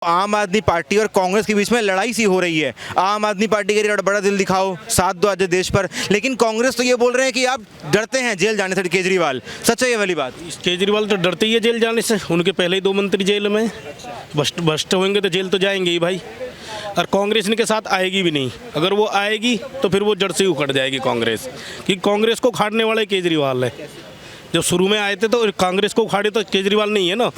आम आदमी पार्टी और कांग्रेस के बीच में लड़ाई सी हो रही है। आम आदमी पार्टी कह रही है बड़ा दिल दिखाओ, साथ दो आज देश पर, लेकिन कांग्रेस तो ये बोल रहे हैं कि आप डरते हैं जेल जाने से केजरीवाल। सच है ये वाली बात? केजरीवाल तो डरते ही है जेल जाने से, उनके पहले ही 2 मंत्री जेल में। भ्रष्ट होंगे तो जेल तो जाएंगे ही भाई, और कांग्रेस इनके साथ आएगी भी नहीं। अगर वो आएगी तो फिर वो जड़ से ही उखड़ जाएगी कांग्रेस, कि कांग्रेस को उखाड़ने वाले केजरीवाल है। जब शुरू में आए थे तो कांग्रेस को उखाड़े तो केजरीवाल नहीं है ना,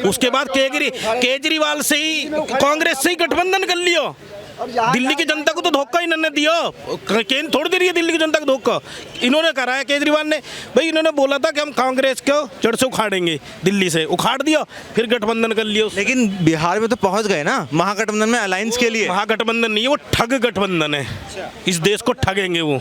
उसके बाद केजरीवाल से ही कांग्रेस से ही गठबंधन कर लियो। दिल्ली की जनता को तो धोखा इन्होंने दिया, थोड़ी देर ये दिल्ली की जनता को धोखा इन्होंने कराया केजरीवाल ने। भाई इन्होंने बोला था कि हम कांग्रेस को जड़ से उखाड़ेंगे, दिल्ली से उखाड़ दिया, फिर गठबंधन कर लिया। लेकिन बिहार में तो पहुंच गए ना महागठबंधन में, अलायंस के लिए। महागठबंधन नहीं है वो, ठग गठबंधन है। इस देश को ठगेंगे वो,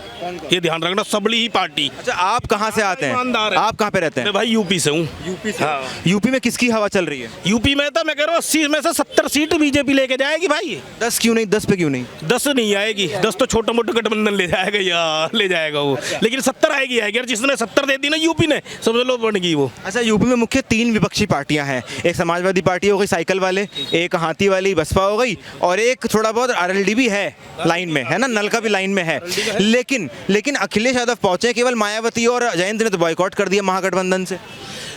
ये ध्यान रखना, सबली ही पार्टी। अच्छा, आप कहाँ से आते हैं? आप कहाँ पे रहते हैं? मैं भाई यूपी से हूँ। यूपी से? हाँ। यूपी में किसकी हवा चल रही है? यूपी में तो मैं कह रहा हूँ 80 में से 70 सीट बीजेपी लेके जाएगी भाई। 10 क्यों नहीं? 10 पे क्यों नहीं? 10 नहीं आएगी, 10 तो छोटा मोटा गठबंधन ले जाएगा यार, ले जाएगा वो, लेकिन 70 आएगी। यार जिसने 70 दे दी ना यूपी ने, समझ लो बन गई वो। अच्छा, यूपी में मुख्य 3 विपक्षी पार्टियां हैं। एक समाजवादी पार्टी हो गई साइकिल वाले, एक हाथी वाली बसपा हो गई, और एक थोड़ा बहुत आरएलडी भी है लाइन में, है ना, नल का भी लाइन में है। लेकिन अखिलेश यादव पहुंचे, केवल मायावती और जयंत ने तो बॉयकॉट कर दिया महागठबंधन से।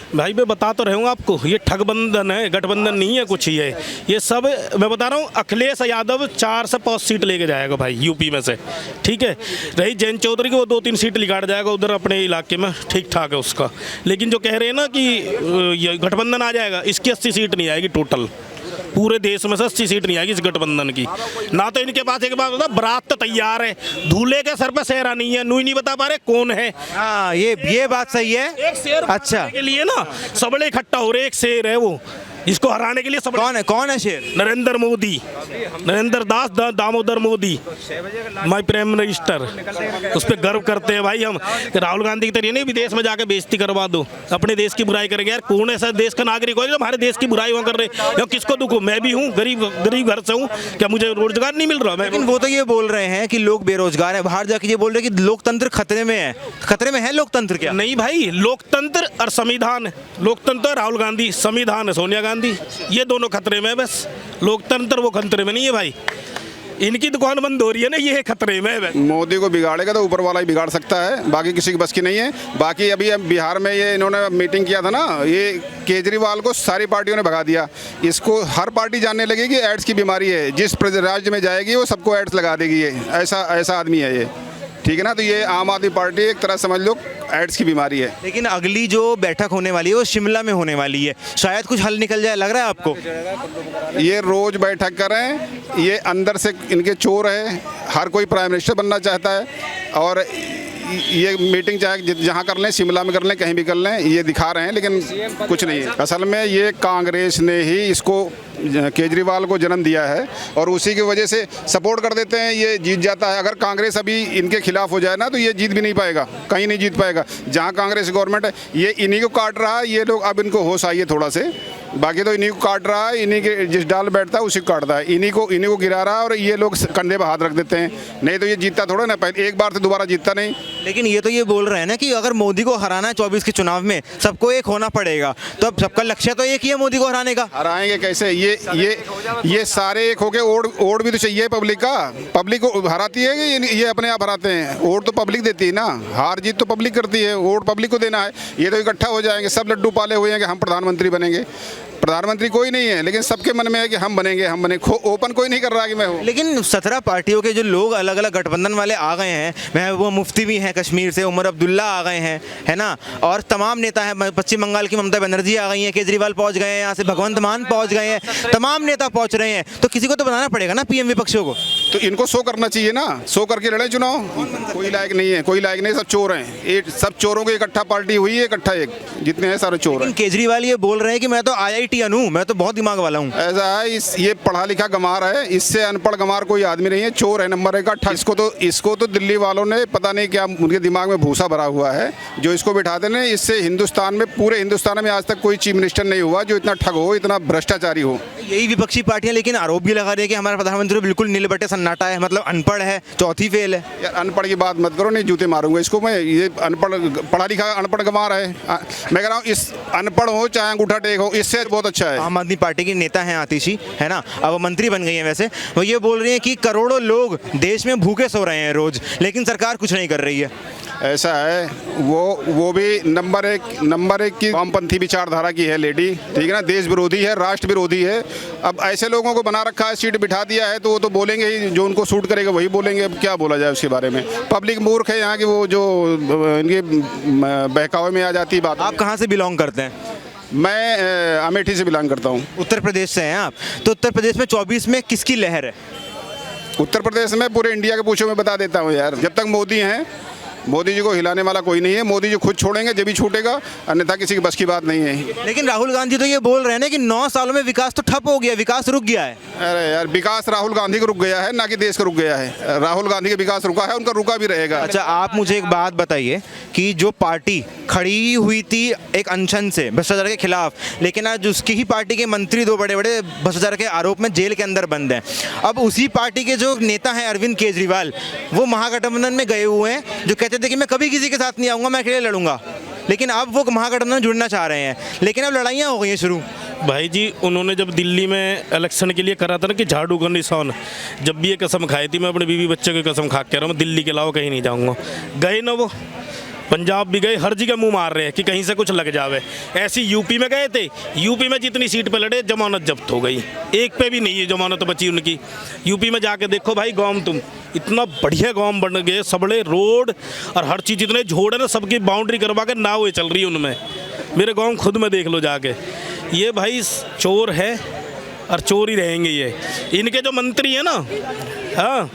भाई मैं बता तो रहूँगा आपको, ये ठगबंधन है, गठबंधन नहीं है कुछ ही है ये सब। मैं बता रहा हूँ अखिलेश यादव 4 से 5 सीट लेके जाएगा भाई यूपी में से, ठीक है। रही जयंत चौधरी की, वो 2-3 सीट लिगाड़ जाएगा उधर अपने इलाके में, ठीक ठाक है उसका। लेकिन जो कह रहे हैं ना कि ये गठबंधन आ जाएगा, इसकी 80 सीट नहीं आएगी टोटल, पूरे देश में से 80 सीट नहीं आएगी इस गठबंधन की। ना तो इनके पास एक बात होता, बारात तो तैयार है, दूल्हे के सर पे सेहरा नहीं है, नूई नहीं बता पा रहे कौन है। हाँ, ये बात सही है। एक शेर अच्छा के लिए ना सबले इकट्ठा हो रहे, एक शेर है वो, इसको हराने के लिए सब। कौन है शेर? Narendra Modi, Narendra Das Damodar Modi, my prime minister. उस पर गर्व करते हैं भाई हम। राहुल गांधी की तरह नहीं विदेश में जाकर बेइज्जती करवा दो, अपने देश की बुराई करेंगे। यार कौन ऐसा देश का नागरिक हो जो हमारे देश की बुराई वहाँ कर रहे हैं? किसको दुख हो? मैं भी हूँ, गरीब घर से हूँ, क्या मुझे रोजगार नहीं मिल रहा? लेकिन वो तो ये बोल रहे हैं कि लोग बेरोजगार हैं, बाहर जाके ये बोल रहे हैं कि लोकतंत्र खतरे में है। खतरे में है लोकतंत्र? क्या नहीं भाई, लोकतंत्र और संविधान, लोकतंत्र राहुल गांधी, संविधान है सोनिया गांधी, ये दोनों खतरे में है बस। लोकतंत्र वो खतरे में नहीं है भाई, इनकी दुकान बंद हो रही है ना, ये खतरे में है। मोदी को बिगाड़ेगा तो ऊपर वाला ही बिगाड़ सकता है, बाकी किसी की बस की नहीं है। बाकी अभी बिहार में ये इन्होंने मीटिंग किया था ना, ये केजरीवाल को सारी पार्टियों ने भगा दिया। इसको हर पार्टी जानने लगी कि एड्स की बीमारी है, जिस राज्य में जाएगी वो सबको एड्स लगा देगी। ये ऐसा आदमी है ये, ठीक है ना। तो ये आम आदमी पार्टी एक तरह समझ लो एड्स की बीमारी है। लेकिन अगली जो बैठक होने वाली है वो शिमला में होने वाली है, शायद कुछ हल निकल जाए, लग रहा है आपको? ये रोज बैठक करें, ये अंदर से इनके चोर है, हर कोई प्राइम मिनिस्टर बनना चाहता है, और ये मीटिंग चाहे जहाँ कर लें, शिमला में कर लें, कहीं भी कर लें, ये दिखा रहे हैं, लेकिन कुछ नहीं है। असल में ये कांग्रेस ने ही इसको, केजरीवाल को जन्म दिया है, और उसी की वजह से सपोर्ट कर देते हैं, ये जीत जाता है। अगर कांग्रेस अभी इनके खिलाफ हो जाए ना तो ये जीत भी नहीं पाएगा, कहीं नहीं जीत पाएगा। जहाँ कांग्रेस गवर्नमेंट है, ये इन्हीं को काट रहा है। ये लोग अब इनको होश आई है थोड़ा से, बाकी तो इन्हीं को काट रहा है, इन्हीं के जिस डाल बैठता है उसी को काटता है, इन्हीं को गिरा रहा है, और ये लोग कंधे पर हाथ रख देते हैं। नहीं तो ये जीतता थोड़ा ना, पहले एक बार से दोबारा जीतता नहीं। लेकिन ये तो ये बोल रहे हैं ना कि अगर मोदी को हराना है 24 के चुनाव में, सबको एक होना पड़ेगा, तो अब सबका लक्ष्य तो एक ही है मोदी को हराने का। हराएंगे कैसे? ये सारे एक हो गए। वोट भी तो चाहिए पब्लिक का, पब्लिक को हराती है कि ये अपने आप हराते हैं? वोट तो पब्लिक देती है ना, हार जीत तो पब्लिक करती है, वोट पब्लिक को देना है। ये तो इकट्ठा हो जाएंगे, सब लड्डू पाले हुए हैं कि हम प्रधानमंत्री बनेंगे। प्रधानमंत्री कोई नहीं है, लेकिन सबके मन में है कि हम बनेंगे। ओपन कोई नहीं कर रहा कि मैं हूँ। लेकिन 17 पार्टियों के जो लोग अलग अलग गठबंधन वाले आ गए हैं, महबूबा मुफ्ती भी हैं कश्मीर से, उमर अब्दुल्ला आ गए हैं, है ना, और तमाम नेता हैं। पश्चिम बंगाल की ममता बनर्जी आ गई हैं, केजरीवाल पहुंच गए हैं, यहाँ से भगवंत मान पहुंच गए हैं, तमाम नेता पहुंच रहे हैं। तो किसी को तो बनाना पड़ेगा ना पीएम विपक्षियों को। तो इनको शो करना चाहिए ना, शो करके लड़े चुनाव। कोई लायक नहीं है, कोई लायक नहीं, सब चोर हैं। ये सब चोरों की इकट्ठा पार्टी हुई है, इकट्ठा एक जितने हैं सारे चोर हैं। केजरीवाल ये बोल रहे हैं कि मैं तो IITian हूँ, मैं तो बहुत दिमाग वाला हूँ। ऐसा है, ये पढ़ा लिखा गंवार है, इससे अनपढ़ गंवार कोई आदमी नहीं है, चोर है नंबर 1 इसको तो दिल्ली वालों ने पता नहीं क्या उनके दिमाग में भूसा भरा हुआ है जो इसको बिठाते हैं। इससे हिंदुस्तान में, पूरे हिंदुस्तान में आज तक कोई चीफ मिनिस्टर नहीं हुआ जो इतना ठग हो, इतना भ्रष्टाचारी हो। यही विपक्षी पार्टियां लेकिन आरोप भी लगा रही है कि हमारा प्रधानमंत्री बिल्कुल नीलबट्टे सन्नाटा है, मतलब अनपढ़ है, चौथी फेल है। यार अनपढ़ की बात मत करो, नहीं जूते मारूंगा इसको मैं। ये अनपढ़ पढ़ा लिखा अनपढ़ गंवा रहा है। मैं कह रहा हूँ इस अनपढ़ हो चाहे अंगूठा टेक हो, इससे बहुत अच्छा है। आम आदमी पार्टी की नेता हैं आतिशी, है ना, अब वो मंत्री बन गई हैं। वैसे वो ये बोल रही हैं कि करोड़ों लोग देश में भूखे सो रहे हैं रोज, लेकिन सरकार कुछ नहीं कर रही है। ऐसा है, वो भी नंबर एक की वामपंथी विचारधारा की है लेडी, ठीक है ना, देश विरोधी है, राष्ट्र विरोधी है। अब ऐसे लोगों को बना रखा है, सीट बिठा दिया है, तो वो तो बोलेंगे ही, जो उनको सूट करेगा वही बोलेंगे। अब क्या बोला जाए उसके बारे में। पब्लिक मूर्ख है यहाँ की, वो जो इनके बहकावे में आ जाती है बात। आप कहाँ से बिलोंग करते हैं? मैं अमेठी से बिलोंग करता हूँ। उत्तर प्रदेश से हैं आप, तो उत्तर प्रदेश में 24 में किसकी लहर है? उत्तर प्रदेश में पूरे इंडिया के पूछो मैं बता देता हूँ यार। जब तक मोदी हैं, मोदी जी को हिलाने वाला कोई नहीं है। मोदी जी खुद छोड़ेंगे जब भी छूटेगा, अन्यथा किसी की बस की बात नहीं है। लेकिन राहुल गांधी तो ये बोल रहे हैं ना कि 9 सालों में विकास तो ठप हो गया, विकास रुक गया है। अरे यार, विकास राहुल गांधी को रुक गया है, ना कि देश को रुक गया है। राहुल गांधी का विकास रुका है, उनका रुका भी रहेगा। अच्छा, आप मुझे एक बात बताइए कि जो पार्टी खड़ी हुई थी एक अनशन से भ्रष्टाचार के खिलाफ, लेकिन आज उसकी ही पार्टी के मंत्री 2 बड़े-बड़े भ्रष्टाचार के आरोप में जेल के अंदर बंद हैं। अब उसी पार्टी के जो नेता हैं अरविंद केजरीवाल, वो महागठबंधन में गए हुए हैं, जो कहते थे कि मैं कभी किसी के साथ नहीं आऊँगा, मैं अकेले लड़ूंगा। लेकिन अब वो महागठबंधन में जुड़ना चाह रहे हैं, लेकिन अब लड़ाइयाँ हो गई हैं शुरू। भाई जी, उन्होंने जब दिल्ली में इलेक्शन के लिए करा था ना कि झाड़ू का निशान, जब भी ये कसम खाई थी, मैं अपने बीवी बच्चे की कसम खा के कह रहा हूँ, मैं दिल्ली के अलावा कहीं नहीं जाऊँगा। गए ना वो, पंजाब भी गए, हर जगह मुंह मार रहे हैं कि कहीं से कुछ लग जावे। ऐसी यूपी में गए थे, यूपी में जितनी सीट पे लड़े जमानत जब्त हो गई, एक पे भी नहीं है जमानत बची उनकी। यूपी में जाके देखो भाई, गांव तुम इतना बढ़िया गांव बन गए, सबड़े रोड और हर चीज़, इतने झोड़ है ना, सबकी बाउंड्री करवा के नावें चल रही है उनमें। मेरे गाँव खुद में देख लो जाके। ये भाई चोर है और चोर ही रहेंगे ये। इनके जो मंत्री है ना, हाँ,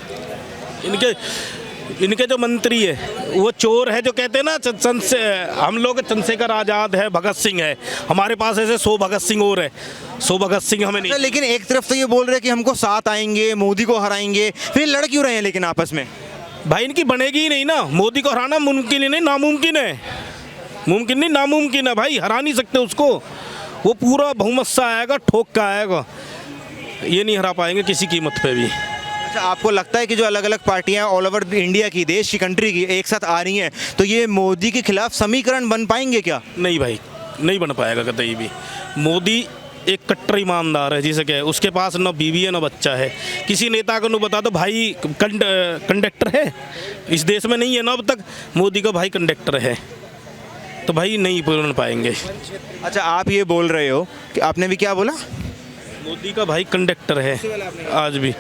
इनके जो मंत्री है वो चोर है, जो कहते हैं ना हम लोग चंद्रशेखर आज़ाद है, भगत सिंह है, हमारे पास ऐसे 100 भगत सिंह और है, 100 भगत सिंह हमें नहीं। लेकिन एक तरफ तो ये बोल रहे हैं कि हमको साथ आएंगे, मोदी को हराएंगे, फिर लड़ क्यों रहे हैं लेकिन आपस में? भाई इनकी बनेगी ही नहीं ना, मोदी को हराना मुमकिन ही नहीं, नामुमकिन है। मुमकिन नहीं, नामुमकिन है भाई, हरा नहीं सकते उसको। वो पूरा बहुमत से आएगा, ठोक का आएगा, ये नहीं हरा पाएंगे किसी कीमत पे भी। अच्छा, आपको लगता है कि जो अलग अलग पार्टियां ऑल ओवर इंडिया की, देश की, कंट्री की एक साथ आ रही हैं, तो ये मोदी के खिलाफ समीकरण बन पाएंगे क्या? नहीं भाई, नहीं बन पाएगा कतई भी। मोदी एक कट्टर ईमानदार है, जिसे क्या है, उसके पास ना बीवी है ना बच्चा है। किसी नेता को न बता दो भाई कंडक्टर है, इस देश में नहीं है ना अब तक, मोदी का भाई कंडक्टर है, तो भाई नहीं बन पाएंगे। अच्छा, आप ये बोल रहे हो कि आपने भी क्या बोला? मोदी का भाई कंडक्टर है आज भी।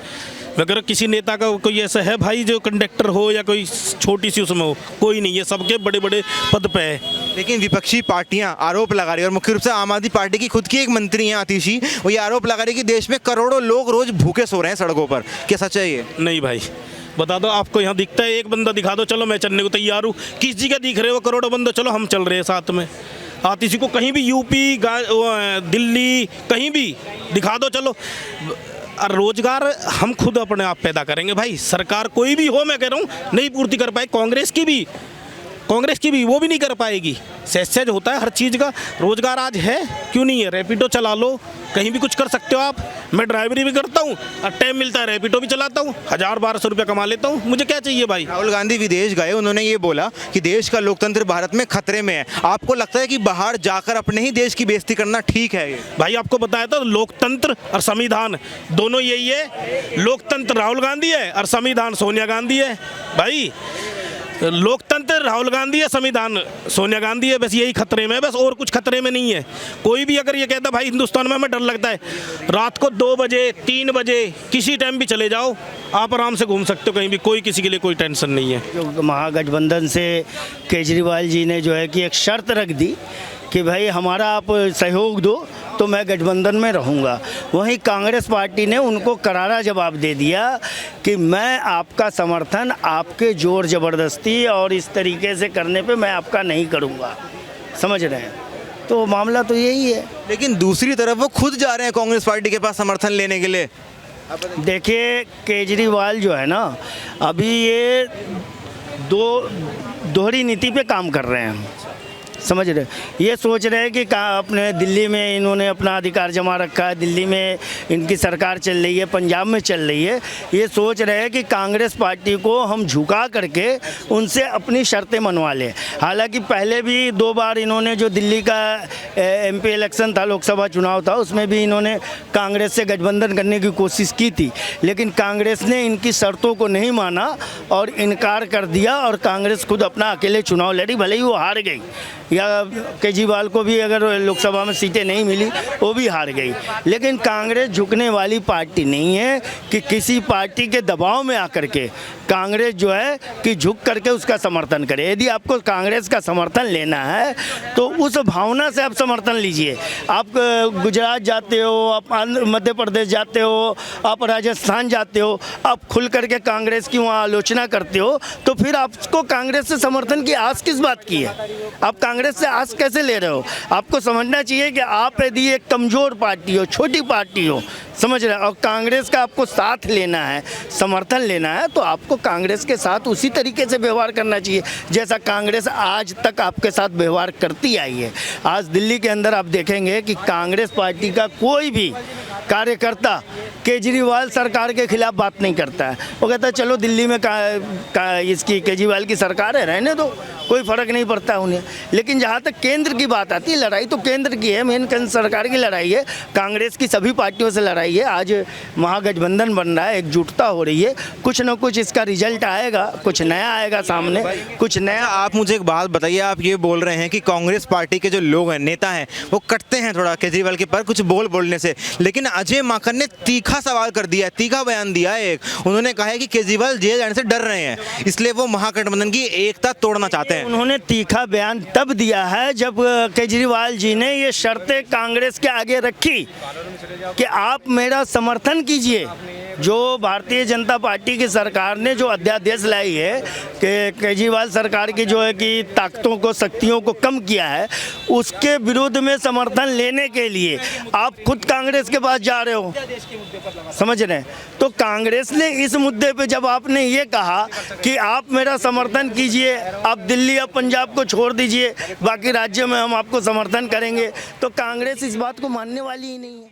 अगर किसी नेता का कोई ऐसा है भाई जो कंडक्टर हो या कोई छोटी सी उसमें हो, कोई नहीं है, सबके बड़े बड़े पद पे है। लेकिन विपक्षी पार्टियां आरोप लगा रही है, और मुख्य रूप से आम आदमी पार्टी की खुद की एक मंत्री हैं आतिशी, वो ये आरोप लगा रही है कि देश में करोड़ों लोग रोज भूखे सो रहे हैं सड़कों पर। क्या सच है ये? नहीं भाई, बता दो, आपको यहाँ दिखता है एक बंदा दिखा दो, चलो मैं चलने को तैयार हूँ। किस जगह दिख रहे हो करोड़ों बंदे, चलो हम चल रहे हैं साथ में। आतिशी को कहीं भी यूपी, दिल्ली, कहीं भी दिखा दो, चलो। और रोजगार हम खुद अपने आप पैदा करेंगे भाई। सरकार कोई भी हो, मैं कह रहा हूँ, नहीं पूर्ति कर पाए। कांग्रेस की भी वो भी नहीं कर पाएगी। सहज होता है हर चीज़ का। रोजगार आज है, क्यों नहीं है? रैपिडो चला लो, कहीं भी कुछ कर सकते हो आप। मैं ड्राइवरी भी करता हूँ और टाइम मिलता है रैपिडो भी चलाता हूँ, 1000-1200 रुपये कमा लेता हूँ। मुझे क्या चाहिए भाई? राहुल गांधी विदेश गए, उन्होंने ये बोला कि देश का लोकतंत्र भारत में खतरे में है। आपको लगता है कि बाहर जाकर अपने ही देश की बेइज्जती करना ठीक है? ये भाई आपको बताया था, लोकतंत्र और संविधान दोनों यही है। लोकतंत्र राहुल गांधी है और संविधान सोनिया गांधी है। भाई लोकतंत्र राहुल गांधी है, संविधान सोनिया गांधी है, बस यही खतरे में है, बस और कुछ खतरे में नहीं है। कोई भी अगर ये कहता भाई हिंदुस्तान में हमें डर लगता है, रात को 2 बजे 3 बजे किसी टाइम भी चले जाओ, आप आराम से घूम सकते हो कहीं भी, कोई किसी के लिए कोई टेंशन नहीं है। जो महागठबंधन से केजरीवाल जी ने जो है कि एक शर्त रख दी कि भाई हमारा आप सहयोग दो तो मैं गठबंधन में रहूंगा। वहीं कांग्रेस पार्टी ने उनको करारा जवाब दे दिया कि मैं आपका समर्थन आपके जोर ज़बरदस्ती और इस तरीके से करने पे मैं आपका नहीं करूंगा। समझ रहे हैं? तो मामला तो यही है। लेकिन दूसरी तरफ वो खुद जा रहे हैं कांग्रेस पार्टी के पास समर्थन लेने के लिए। देखिए, केजरीवाल जो है ना, अभी ये दोहरी नीति पे काम कर रहे हैं। समझ रहे, ये सोच रहे हैं कि अपने दिल्ली में इन्होंने अपना अधिकार जमा रखा है, दिल्ली में इनकी सरकार चल रही है, पंजाब में चल रही है। ये सोच रहे हैं कि कांग्रेस पार्टी को हम झुका करके उनसे अपनी शर्तें मनवा लें। हालांकि पहले भी 2 बार इन्होंने जो दिल्ली का MP इलेक्शन था, लोकसभा चुनाव था, उसमें भी इन्होंने कांग्रेस से गठबंधन करने की कोशिश की थी, लेकिन कांग्रेस ने इनकी शर्तों को नहीं माना और इनकार कर दिया और कांग्रेस खुद अपना अकेले चुनाव लड़ी। भले ही वो हार गई, या केजरीवाल को भी अगर लोकसभा में सीटें नहीं मिली वो भी हार गई, लेकिन कांग्रेस झुकने वाली पार्टी नहीं है कि किसी पार्टी के दबाव में आकर के कांग्रेस जो है कि झुक करके उसका समर्थन करे। यदि आपको कांग्रेस का समर्थन लेना है तो उस भावना से आप समर्थन लीजिए। आप गुजरात जाते हो, आप मध्य प्रदेश जाते हो, आप राजस्थान जाते हो, आप खुल करके कांग्रेस की वहाँ आलोचना करते हो, तो फिर आपको कांग्रेस से समर्थन की आस किस बात की है? आप कांग्रेस से आस कैसे ले रहे हो? आपको समझना चाहिए कि आप यदि एक कमज़ोर पार्टी हो, छोटी पार्टी हो, समझ रहे, और कांग्रेस का आपको साथ लेना है, समर्थन लेना है, तो आपको कांग्रेस के साथ उसी तरीके से व्यवहार करना चाहिए जैसा कांग्रेस आज तक आपके साथ व्यवहार करती आई है। आज दिल्ली के अंदर आप देखेंगे कि कांग्रेस पार्टी का कोई भी कार्यकर्ता केजरीवाल सरकार के खिलाफ बात नहीं करता है। वो कहता है चलो दिल्ली में इसकी केजरीवाल की सरकार है, रहने दो, कोई फ़र्क नहीं पड़ता उन्हें। लेकिन जहाँ तक केंद्र की बात आती है, लड़ाई तो केंद्र की है, मेन केंद्र सरकार की लड़ाई है, कांग्रेस की सभी पार्टियों से लड़ाई है। आज महागठबंधन बन रहा है, एकजुटता हो रही है, कुछ ना कुछ इसका रिजल्ट आएगा, कुछ नया आएगा सामने, कुछ नया। आप मुझे एक बात बताइए, आप ये बोल रहे हैं कि कांग्रेस पार्टी के जो लोग हैं, नेता हैं, वो कटते हैं थोड़ा केजरीवाल के पर कुछ बोलने से, लेकिन अजय माकन ने तीखा सवाल कर दिया है, तीखा बयान दिया है। एक उन्होंने कहा है कि केजरीवाल जेल जाने से डर रहे हैं, इसलिए वो महागठबंधन की एकता तोड़ना चाहते हैं। उन्होंने तीखा बयान तब दिया है जब केजरीवाल जी ने ये शर्तें कांग्रेस के आगे रखी कि आप मेरा समर्थन कीजिए। जो भारतीय जनता पार्टी की सरकार ने जो अध्यादेश लाई है कि केजरीवाल सरकार की जो है कि ताकतों को, शक्तियों को कम किया है, उसके विरोध में समर्थन लेने के लिए आप खुद कांग्रेस के पास जा रहे हो, समझ रहे हैं? तो कांग्रेस ने इस मुद्दे पे जब आपने ये कहा कि आप मेरा समर्थन कीजिए, आप दिल्ली या पंजाब को छोड़ दीजिए, बाकी राज्यों में हम आपको समर्थन करेंगे, तो कांग्रेस इस बात को मानने वाली ही नहीं है।